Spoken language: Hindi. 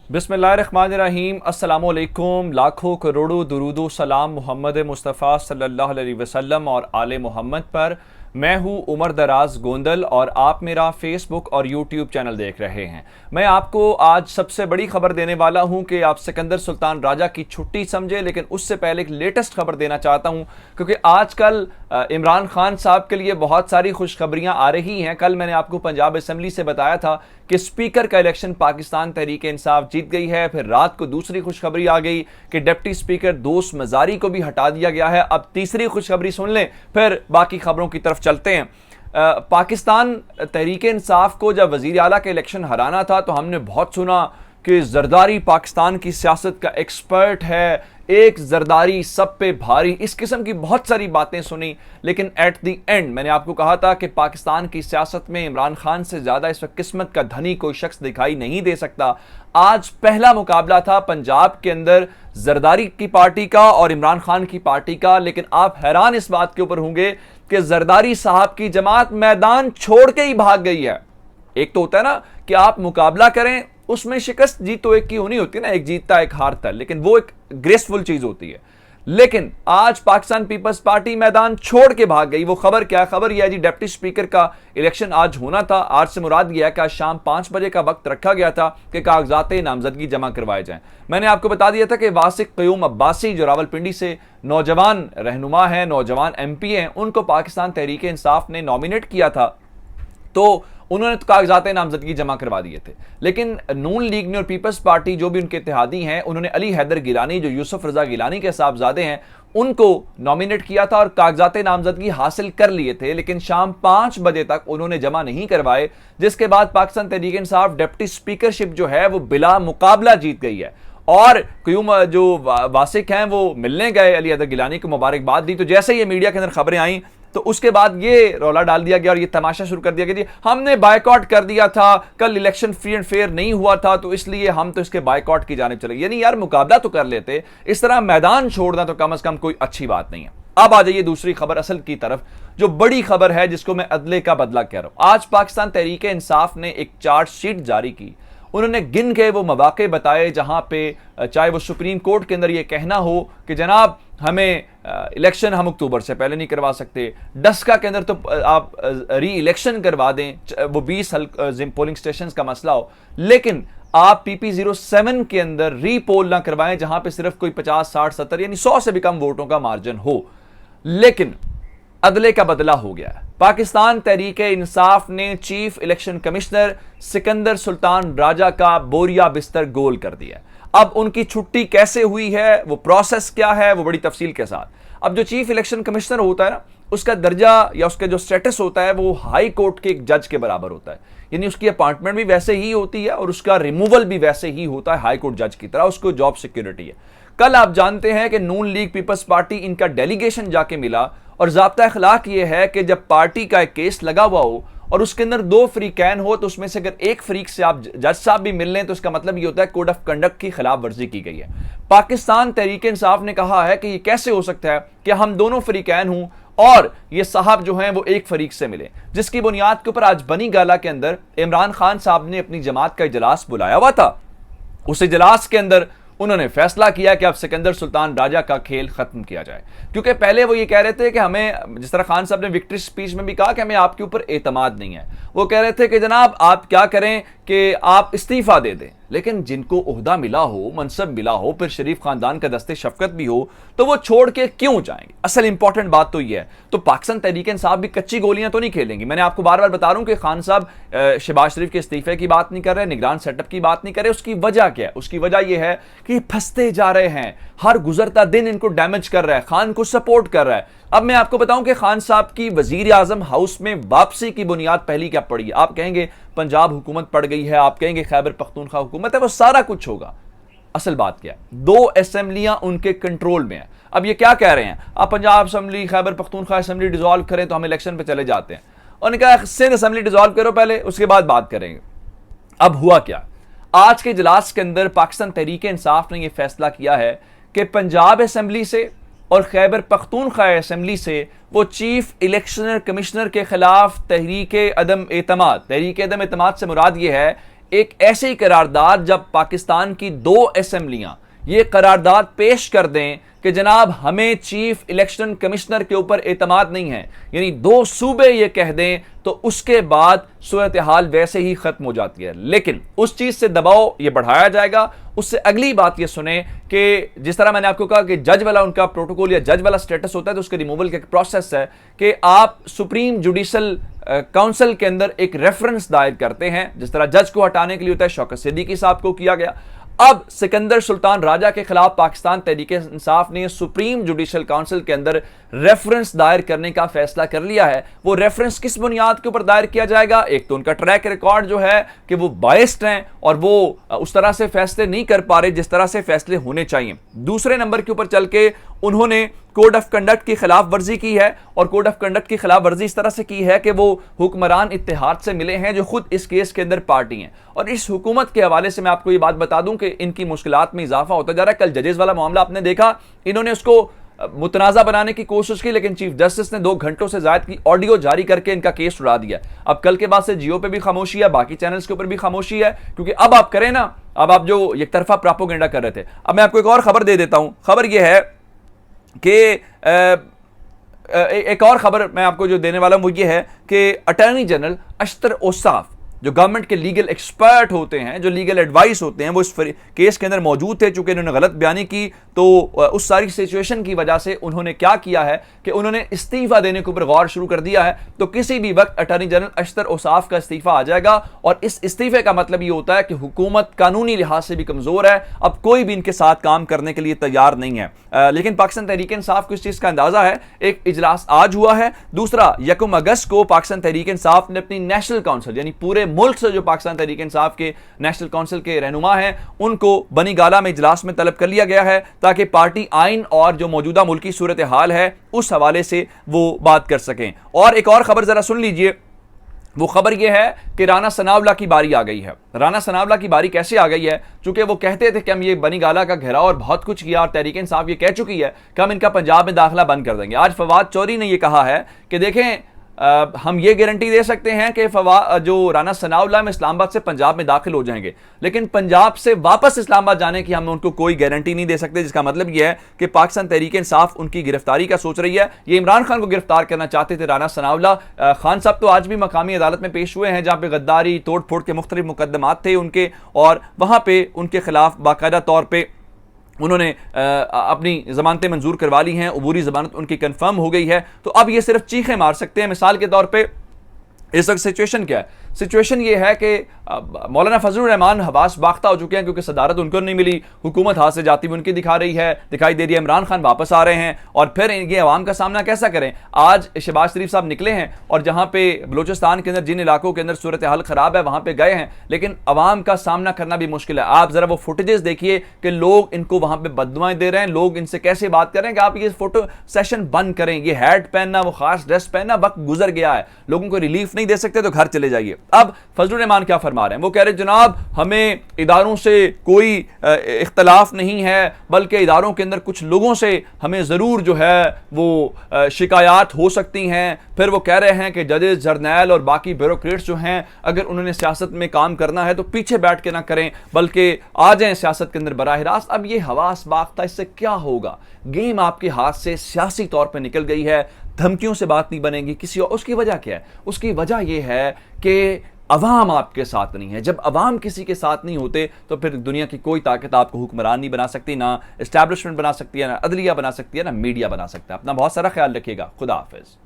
बिस्मिल्लाहिर्रहमानिर्रहीम। अस्सलामुअलैकुम। लाखों करोड़ों दुरूदो सलाम मोहम्मद मुस्तफ़ा सल्लल्लाहु अलैहि वसल्लम और आले मोहम्मद पर। मैं हूं उमर दराज गोंदल और आप मेरा फेसबुक और यूट्यूब चैनल देख रहे हैं। मैं आपको आज सबसे बड़ी खबर देने वाला हूं कि आप सिकंदर सुल्तान राजा की छुट्टी समझे, लेकिन उससे पहले एक लेटेस्ट खबर देना चाहता हूं क्योंकि आजकल इमरान खान साहब के लिए बहुत सारी खुशखबरियां आ रही हैं। कल मैंने आपको पंजाब असम्बली से बताया था कि स्पीकर का इलेक्शन पाकिस्तान तहरीक इंसाफ जीत गई है। फिर रात को दूसरी खुशखबरी आ गई कि डिप्टी स्पीकर दोस्त मजारी को भी हटा दिया गया है। अब तीसरी खुशखबरी सुन लें, फिर बाकी खबरों की तरफ चलते हैं। पाकिस्तान तहरीक इंसाफ को जब वजीर आला के इलेक्शन हराना था तो हमने बहुत सुना कि जरदारी पाकिस्तान की सियासत का एक्सपर्ट है, एक जरदारी सब पे भारी, इस किस्म की बहुत सारी बातें सुनी। लेकिन एट द एंड मैंने आपको कहा था कि पाकिस्तान की सियासत में इमरान खान से ज्यादा इस वक्त किस्मत का धनी कोई शख्स दिखाई नहीं दे सकता। आज पहला मुकाबला था पंजाब के अंदर जरदारी की पार्टी का और इमरान खान की पार्टी का। लेकिन आप हैरान इस बात के ऊपर होंगे कि जरदारी साहब की जमात मैदान छोड़ के ही भाग गई है। एक तो होता है ना कि आप मुकाबला करें, उसमें शिकस्त जीत तो एक की होनी होती है ना, एक जीतता एक हारता, लेकिन वो एक ग्रेसफुल चीज होती है। लेकिन आज पाकिस्तान पीपल्स पार्टी मैदान छोड़ के भाग गई। वो खबर क्या है? खबर यह है जी, डिप्टी स्पीकर का इलेक्शन आज होना था। आज से मुराद यह है कि आज शाम 5 बजे का वक्त रखा गया था कि कागजात नामजदगी जमा करवाए जाएं। मैंने आपको बता दिया था कि वासिक क़यूम अब्बासी जो रावलपिंडी से नौजवान रहनुमा है, नौजवान MP हैं, उनको पाकिस्तान तहरीक इंसाफ ने नॉमिनेट किया था, तो उन्होंने तो कागजात नामजदगी जमा करवा दिए थे। लेकिन नून लीग ने और पीपल्स पार्टी जो भी उनके इत्तेहादी हैं, उन्होंने अली हैदर गिलानी जो यूसुफ रजा गिलानी के साहबजादे हैं, उनको नॉमिनेट किया था और कागजात नामजदगी हासिल कर लिए थे। लेकिन शाम 5 बजे तक उन्होंने जमा नहीं करवाए, जिसके बाद पाकिस्तान तहरीक इंसाफ डिप्टी स्पीकरशिप जो है वो बिला मुकाबला जीत गई है। और क्यूम जो वासिक हैं वो मिलने गए, अली हैदर गिलानी को मुबारकबाद दी। तो जैसे ही मीडिया के अंदर खबरें आई तो उसके बाद ये रौला डाल दिया गया और ये तमाशा शुरू कर दिया गया, हमने बायकॉट कर दिया था, कल इलेक्शन फ्री एंड फेयर नहीं हुआ था तो इसलिए हम तो इसके बायकॉट की जानिब चले। यानी यार, मुकाबला तो कर लेते, इस तरह मैदान छोड़ना तो कम से कम कोई अच्छी बात नहीं है। अब आ जाइए दूसरी खबर असल की तरफ, जो बड़ी खबर है जिसको मैं अदले का बदला कह रहा हूं। आज पाकिस्तान तहरीक इंसाफ ने एक चार्जशीट जारी की। उन्होंने गिन के वो मौके बताए जहां पे चाहे वो सुप्रीम कोर्ट के अंदर ये कहना हो कि जनाब हमें इलेक्शन हम अक्टूबर से पहले नहीं करवा सकते, डस्का के अंदर तो आप री इलेक्शन करवा दें, वो 20 पोलिंग स्टेशन का मसला हो, लेकिन आप PP07 के अंदर री पोल ना करवाएं जहां पे सिर्फ कोई 50, 60, 70 यानी 100 से भी कम वोटों का मार्जिन हो। लेकिन अदले का बदला हो गया। पाकिस्तान तहरीक इंसाफ ने chief election commissioner Sikandar Sultan Raja का बोरिया बिस्तर गोल कर दिया। अब उनकी छुट्टी कैसे हुई है, वो प्रोसेस क्या है, वो बड़ी तफसील के साथ। अब जो चीफ इलेक्शन कमिश्नर होता है ना, उसका दर्जा या उसका जो स्टेटस होता है वो हाई कोर्ट के एक जज के बराबर होता है। यानी उसकी अपॉइंटमेंट भी वैसे ही होती है और उसका रिमूवल भी वैसे ही होता है हाई कोर्ट जज की तरह, उसको जॉब सिक्योरिटी है। कल आप जानते हैं कि नून लीग पीपल्स पार्टी इनका डेलीगेशन जाके मिला और ज़ाब्ता अखलाक ये है कि जब पार्टी का एक केस लगा हुआ हो और उसके अंदर 2 फरीकैन हो तो उसमें से अगर एक फरीक से आप जज साहब भी मिल लें तो इसका मतलब ये होता है कोड ऑफ कंडक्ट की खिलाफ वर्जी की गई है। पाकिस्तान तहरीक इंसाफ ने कहा है कि ये कैसे हो सकता है कि हम दोनों फरीकैन हूं और ये साहब जो हैं वो एक फरीक से मिले, जिसकी बुनियाद के ऊपर आज बनी गाला के अंदर इमरान खान साहब ने अपनी जमात का इजलास बुलाया हुआ था। उस इजलास के अंदर उन्होंने फैसला किया कि अब सिकंदर सुल्तान राजा का खेल खत्म किया जाए, क्योंकि पहले वो ये कह रहे थे कि हमें, जिस तरह खान साहब ने विक्ट्री स्पीच में भी कहा कि हमें आपके ऊपर एतमाद नहीं है, वो कह रहे थे कि जनाब आप क्या करें कि आप इस्तीफा दे दें। लेकिन जिनको ओहदा मिला हो, मनसब मिला हो, फिर शरीफ खानदान का दस्ते शफकत भी हो, तो वो छोड़ के क्यों जाएंगे? असल इंपॉर्टेंट बात तो ये है। तो पाकिस्तान तहरीक इंसाफ भी कच्ची गोलियां तो नहीं खेलेंगी। मैंने आपको बार बार बता रहा हूं कि खान साहब शहबाज शरीफ के इस्तीफे की बात नहीं कर रहे, निगरान सेटअप की बात नहीं कर रहे। उसकी वजह क्या है? उसकी वजह यह है कि फंसते जा रहे हैं, हर गुजरता दिन इनको डैमेज कर रहा है, खान को सपोर्ट कर रहा है। अब मैं आपको बताऊं कि खान साहब की वजीर आजम हाउस में वापसी की बुनियाद पहली क्या पड़ी है? आप कहेंगे पंजाब हुकूमत पड़ गई है, आप कहेंगे खैबर पख्तूनख्वा हुकूमत है, वो सारा कुछ होगा। असल बात क्या है? 2 असेंबलियां उनके कंट्रोल में है। अब ये क्या कह रहे हैं, आप Punjab assembly, Khyber Pakhtunkhwa assembly dissolve करें तो हम इलेक्शन पे चले जाते हैं। उन्होंने कहा सिंध असेंबली डिसॉल्व करो पहले, उसके बाद बात करेंगे। अब हुआ क्या? आज के इजलास के अंदर पाकिस्तान तहरीक इंसाफ ने यह फैसला किया है कि पंजाब असेंबली से और खैबर पख्तूनख्वा असेंबली से वो चीफ इलेक्शन कमिश्नर के खिलाफ तहरीक अदम एतमाद से मुराद ये है एक ऐसी करारदाद जब पाकिस्तान की 2 असेंबलियां ये करारदाद पेश कर दें कि जनाब हमें चीफ इलेक्शन कमिश्नर के ऊपर एतमाद नहीं है, यानी 2 सूबे ये कह दें, तो उसके बाद सूरत हाल वैसे ही खत्म हो जाती है। लेकिन उस चीज से दबाव ये बढ़ाया जाएगा। उससे अगली बात ये सुने कि जिस तरह मैंने आपको कहा कि जज वाला उनका प्रोटोकॉल या जज वाला स्टेटस होता है, तो उसके रिमूवल का प्रोसेस है कि आप सुप्रीम जुडिशल काउंसिल के अंदर एक रेफरेंस दायर करते हैं, जिस तरह जज को हटाने के लिए होता है, शौकत सिद्दीकी साहब को किया गया। अब सिकंदर सुल्तान राजा के खिलाफ पाकिस्तान तहरीक इंसाफ ने सुप्रीम जुडिशल काउंसिल के अंदर रेफरेंस दायर करने का फैसला कर लिया है। वो रेफरेंस किस बुनियाद के ऊपर दायर किया जाएगा? एक तो उनका ट्रैक रिकॉर्ड जो है कि वो बायस्ड हैं और वो उस तरह से फैसले नहीं कर पा रहे जिस तरह से फैसले होने चाहिए। दूसरे नंबर के ऊपर चल के उन्होंने कोड ऑफ कंडक्ट की खिलाफ वर्जी की है, और कोड ऑफ कंडक्ट की खिलाफ वर्जी इस तरह से की है कि वो हुक्मरान इत्तेहाद से मिले हैं जो खुद इस केस के अंदर पार्टी हैं। और इस हुकूमत के हवाले से मैं आपको ये बात बता दूं कि इनकी मुश्किलात में इजाफा होता जा रहा है। कल जजेस वाला मामला आपने देखा, इन्होंने उसको मुतनाज़ा बनाने की कोशिश की, लेकिन चीफ जस्टिस ने 2 घंटों से ज्यादा की ऑडियो जारी करके इनका केस उड़ा दिया। अब कल के बाद से जियो पे भी खामोशी है, बाकी चैनल्स के ऊपर भी खामोशी है, क्योंकि अब आप करें ना, अब आप जो एक तरफा प्रोपेगेंडा कर रहे थे। अब मैं आपको एक और खबर दे देता हूं। खबर यह है कि एक और खबर मैं आपको जो देने वाला हूं वो ये है कि अटॉर्नी जनरल अशतर ओसाफ जो गवर्नमेंट के लीगल एक्सपर्ट होते हैं, जो लीगल एडवाइस होते हैं, वो इस केस के अंदर मौजूद थे। चूंकि इन्होंने गलत बयानी की, तो उस सारी सिचुएशन की वजह से उन्होंने क्या किया है कि उन्होंने इस्तीफा देने के ऊपर गौर शुरू कर दिया है। तो किसी भी वक्त अटॉर्नी जनरल अशतर ओसाफ का इस्तीफा आ जाएगा, और इस इस्तीफे का मतलब ये होता है कि हुकूमत कानूनी लिहाज से भी कमजोर है, अब कोई भी इनके साथ काम करने के लिए तैयार नहीं है। लेकिन पाकिस्तान तहरीक इंसाफ को इस चीज का अंदाजा है। एक इजलास आज हुआ है, दूसरा 1 अगस्त को पाकिस्तान तहरीक इंसाफ ने अपनी नेशनल काउंसिल, यानी पूरे मुल्क से जो पाकिस्तान तहरीक इंसाफ के नेशनल काउंसिल के रहनुमा हैं, उनको बनी गाला में इजलास में तलब कर लिया गया है, ताकि पार्टी आइन और जो मौजूदा मुल्की सूरत हाल है उस हवाले से वो बात कर सकें। और एक और खबर जरा सुन लीजिए। वो खबर यह है कि राना सनाउल्लाह की बारी आ गई है। राना सनाउल्लाह की बारी कैसे आ गई है? चूंकि वो कहते थे कि हम ये बनी गाला का घेराव और बहुत कुछ किया, और तहरीक इंसाफ ये कह चुकी है कि हम इनका पंजाब में दाखिला बंद कर देंगे। आज फवाद चौधरी ने ये कहा है कि देखें, हम ये गारंटी दे सकते हैं कि जो राना सनाउल्लाह में इस्लामाबाद से पंजाब में दाखिल हो जाएंगे, लेकिन पंजाब से वापस इस्लामाबाद जाने की हम उनको कोई गारंटी नहीं दे सकते। जिसका मतलब यह है कि पाकिस्तान तहरीक इंसाफ उनकी गिरफ्तारी का सोच रही है। ये इमरान खान को गिरफ्तार करना चाहते थे राना सनाउल्लाह। खान साहब तो आज भी मकामी अदालत में पेश हुए हैं, जहां पे गद्दारी, तोड़ फोड़ के मुख्तलिफ मुकदमात थे उनके, और वहां पे उनके खिलाफ बाकायदा तौर पर उन्होंने अपनी जमानतें मंजूर करवा ली हैं, अबूरी जमानत उनकी कंफर्म हो गई है। तो अब ये सिर्फ चीखें मार सकते हैं। मिसाल के तौर पे इस वक्त सिचुएशन क्या है? सिचुएशन ये है कि मौलाना फजलुर रहमान हवास बाख्ता हो चुके हैं, क्योंकि सदारत उनको नहीं मिली, हुकूमत हाथ से जाती हुई उनकी दिखाई दे रही है। इमरान खान वापस आ रहे हैं, और फिर ये अवाम का सामना कैसा करें? आज शहबाज शरीफ साहब निकले हैं, और जहां पे बलोचिस्तान के अंदर जिन इलाकों के अंदर सूरत हाल खराब है वहां पे गए हैं, लेकिन अवाम का सामना करना भी मुश्किल है। आप जरा वो फुटेजेस देखिए कि लोग इनको वहां पे बददुआएं दे रहे हैं, लोग इनसे कैसे बात कर रहे हैं कि आप ये फोटो सेशन बंद करें, ये हैट पहनना, वो खास ड्रेस पहनना, वक्त गुजर गया है, लोगों को रिलीफ नहीं दे सकते तो घर चले जाइए। अब फजलुर रहमान क्या फरमा रहे हैं? वो कह रहे जनाब हमें इदारों से कोई इख्तलाफ नहीं है, बल्कि इदारों के अंदर कुछ लोगों से हमें ज़रूर जो है वो शिकायत हो सकती हैं। फिर वो कह रहे हैं कि जजेस, जर्नैल और बाकी ब्यूरोक्रेट्स जो हैं, अगर उन्होंने सियासत में काम करना है तो पीछे बैठ के ना करें, बल्कि आ जाएं सियासत के अंदर बराह रास्त। अब ये हवास बाख्ता, इससे क्या होगा? गेम आपके हाथ से सियासी तौर पर निकल गई है, धमकियों से बात नहीं बनेगी किसी और। उसकी वजह क्या है? उसकी वजह यह है कि अवाम आपके साथ नहीं है। जब अवाम किसी के साथ नहीं होते तो फिर दुनिया की कोई ताकत आपको हुक्मरान नहीं बना सकती, ना एस्टैब्लिशमेंट बना सकती है, ना अदलिया बना सकती है, ना मीडिया बना सकता है। अपना बहुत सारा ख्याल रखिएगा। खुदा हाफिज।